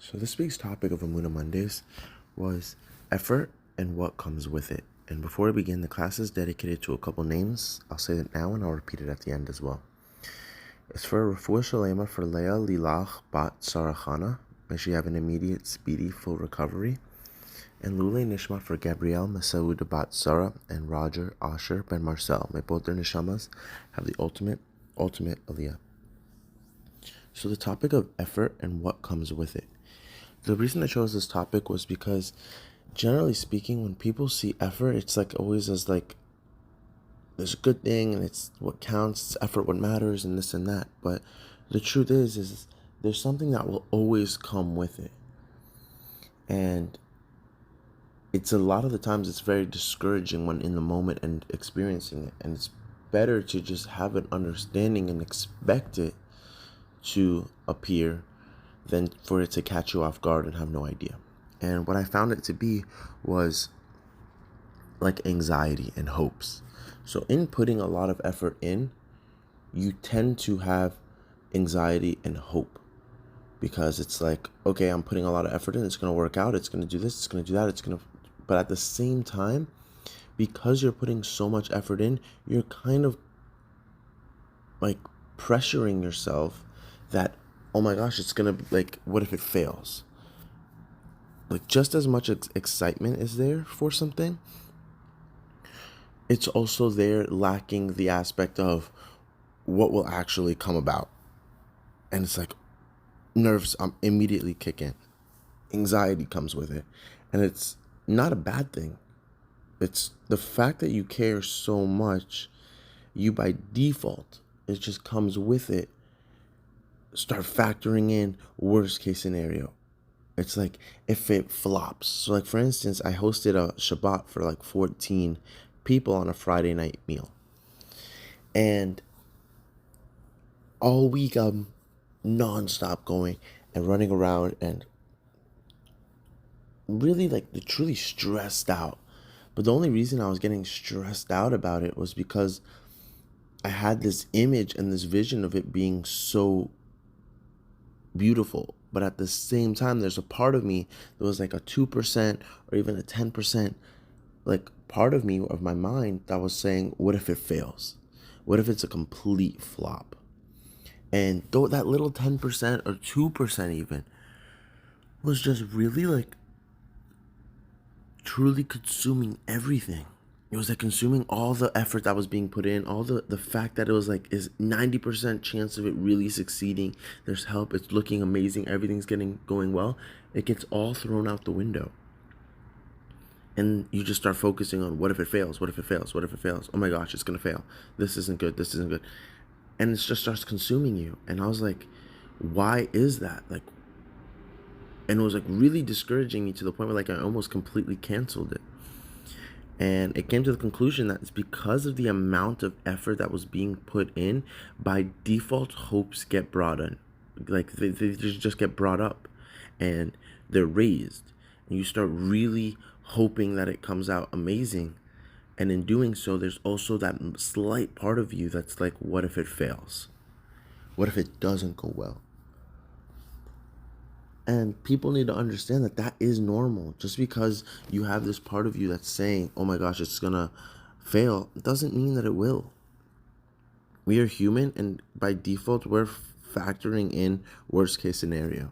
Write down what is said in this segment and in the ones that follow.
So this week's topic of Amuna Mondays was effort and what comes with it. And before we begin, the class is dedicated to a couple names. I'll say it now and I'll repeat it at the end as well. It's for Refuah Shalema for Leah Lilach Bat Sarachana. May she have an immediate, speedy, full recovery. And Lule Nishma for Gabrielle Masaud Bat Sarah and Roger Asher Ben Marcel. May both their nishamas have the ultimate aliyah. So the topic of effort and what comes with it. The reason I chose this topic was because, generally speaking, when people see effort, it's like always as like there's a good thing and it's what counts, it's effort what matters, and this and that. But the truth is there's something that will always come with it, and it's a lot of the times it's very discouraging when in the moment and experiencing it, and it's better to just have an understanding and expect it to appear than for it to catch you off guard and have no idea. And what I found it to be was like anxiety and hopes. So in putting a lot of effort in, you tend to have anxiety and hope, because it's like, okay, I'm putting a lot of effort in, it's going to work out, it's going to do this, it's going to do that, but at the same time, because you're putting so much effort in, you're kind of like pressuring yourself that, oh my gosh, it's gonna, like, what if it fails? Like, just as much excitement is there for something, it's also there lacking the aspect of what will actually come about. And it's like nerves immediately kick in. Anxiety comes with it. And it's not a bad thing. It's the fact that you care so much, you by default, it just comes with it. Start factoring in worst case scenario. It's like if it flops. So like, for instance, I hosted a Shabbat for like 14 people on a Friday night meal. And all week I'm nonstop going and running around and really like truly stressed out. But the only reason I was getting stressed out about it was because I had this image and this vision of it being so beautiful, but at the same time there's a part of me that was like a 2% or even a 10%, like part of me, of my mind, that was saying, what if it fails? What if it's a complete flop? And though that little 10% or 2% even was just really like truly consuming everything. It was like consuming all the effort that was being put in, all the fact that it was like is 90% chance of it really succeeding. There's help, it's looking amazing, everything's going well. It gets all thrown out the window. And you just start focusing on what if it fails, what if it fails, what if it fails? Oh my gosh, it's gonna fail. This isn't good, this isn't good. And it just starts consuming you. And I was like, why is that? Like, and it was like really discouraging me to the point where like I almost completely canceled it. And it came to the conclusion that it's because of the amount of effort that was being put in, by default, hopes get brought in. Like they just get brought up and they're raised. And you start really hoping that it comes out amazing. And in doing so, there's also that slight part of you that's like, what if it fails? What if it doesn't go well? And people need to understand that that is normal. Just because you have this part of you that's saying, oh my gosh, it's gonna fail, doesn't mean that it will. We are human, and by default, we're factoring in worst case scenario.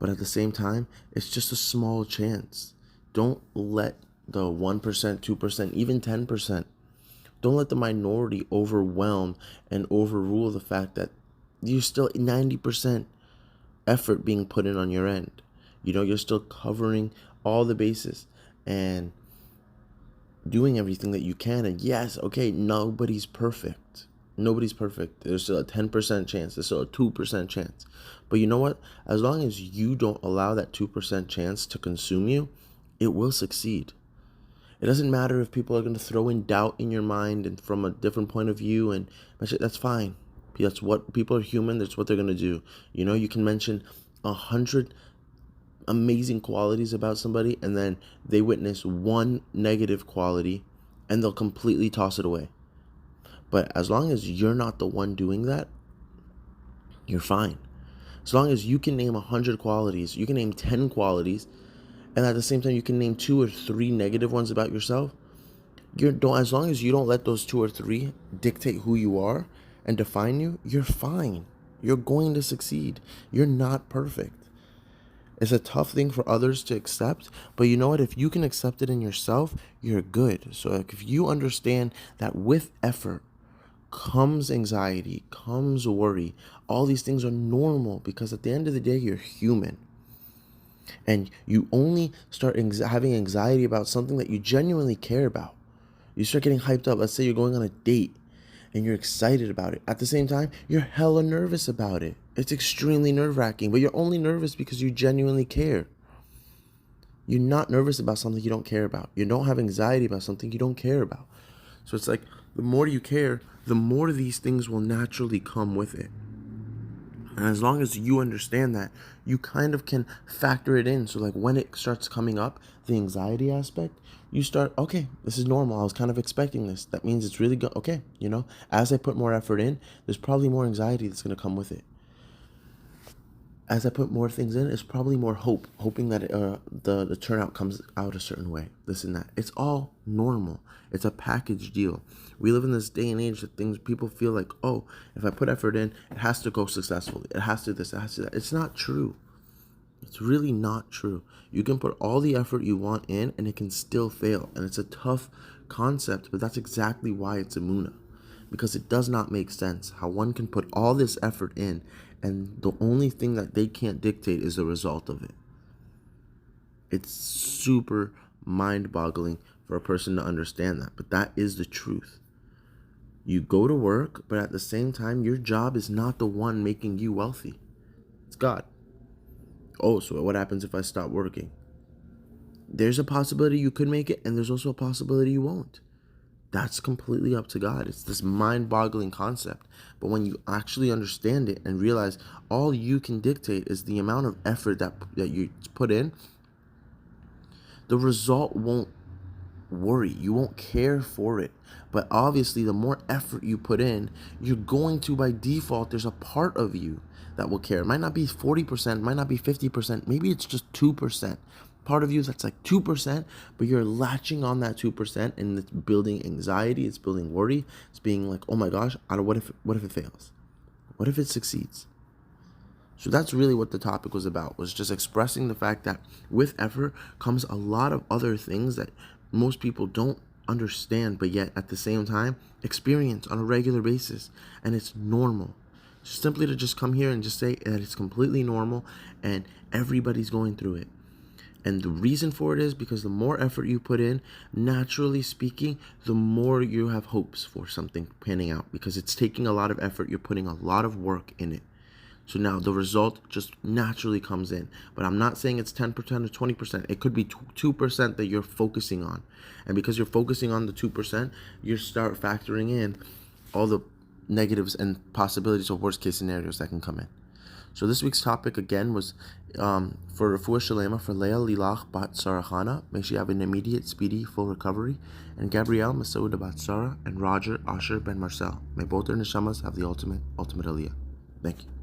But at the same time, it's just a small chance. Don't let the 1%, 2%, even 10%, don't let the minority overwhelm and overrule the fact that you're still 90% effort being put in on your end. You know, you're still covering all the bases and doing everything that you can. And yes, okay, nobody's perfect. Nobody's perfect. There's still a 10% chance. There's still a 2% chance. But you know what? As long as you don't allow that 2% chance to consume you, it will succeed. It doesn't matter if people are going to throw in doubt in your mind and from a different point of view, and that's fine. That's what people are human. That's what they're going to do. You know, you can mention 100 amazing qualities about somebody, and then they witness one negative quality and they'll completely toss it away. But as long as you're not the one doing that, you're fine. As long as you can name 100 qualities, you can name 10 qualities, and at the same time you can name 2 or 3 negative ones about yourself, as long as you don't let those 2 or 3 dictate who you are and define you, you're fine. You're going to succeed. You're not perfect. It's a tough thing for others to accept, but you know what? If you can accept it in yourself, you're good. So if you understand that with effort comes anxiety, comes worry, all these things are normal, because at the end of the day, you're human. And you only start having anxiety about something that you genuinely care about. You start getting hyped up. Let's say you're going on a date and you're excited about it. At the same time, you're hella nervous about it. It's extremely nerve-wracking, but you're only nervous because you genuinely care. You're not nervous about something you don't care about. You don't have anxiety about something you don't care about. So it's like, the more you care, the more these things will naturally come with it. And as long as you understand that, you kind of can factor it in. So like when it starts coming up, the anxiety aspect, you start, okay, this is normal. I was kind of expecting this. That means it's really good. Okay, as I put more effort in, there's probably more anxiety that's going to come with it. As I put more things in, it's probably more hoping that the turnout comes out a certain way, this and that. It's all normal. It's a package deal. We live in this day and age that people feel like, oh, if I put effort in, it has to go successfully. It has to this, it has to that. It's not true. It's really not true. You can put all the effort you want in and it can still fail. And it's a tough concept, but that's exactly why it's Emunah. Because it does not make sense how one can put all this effort in and the only thing that they can't dictate is the result of it. It's super mind-boggling for a person to understand that, but that is the truth. You go to work, but at the same time, your job is not the one making you wealthy. It's God. Oh, so what happens if I stop working? There's a possibility you could make it, and there's also a possibility you won't. That's completely up to God. It's this mind-boggling concept. But when you actually understand it and realize all you can dictate is the amount of effort that you put in, the result won't worry. You won't care for it. But obviously, the more effort you put in, you're going to, by default, there's a part of you that will care. It might not be 40%, might not be 50%, maybe it's just 2%. Part of you that's like 2%, but you're latching on that 2%, and it's building anxiety, it's building worry, it's being like, oh my gosh, what if it fails? What if it succeeds? So that's really what the topic was about, was just expressing the fact that with effort comes a lot of other things that most people don't understand, but yet at the same time experience on a regular basis, and it's normal. Simply to just come here and just say that it's completely normal and everybody's going through it. And the reason for it is because the more effort you put in, naturally speaking, the more you have hopes for something panning out, because it's taking a lot of effort. You're putting a lot of work in it. So now the result just naturally comes in. But I'm not saying it's 10% or 20%. It could be 2% that you're focusing on. And because you're focusing on the 2%, you start factoring in all the negatives and possibilities of worst case scenarios that can come in. So this week's topic again was for Refuah Shalema for Leah Lilach Bat Sarahana. May she have an immediate, speedy, full recovery. And Gabrielle Masouda Bat Sarah and Roger Asher Ben Marcel. May both their neshamas have the ultimate aliyah. Thank you.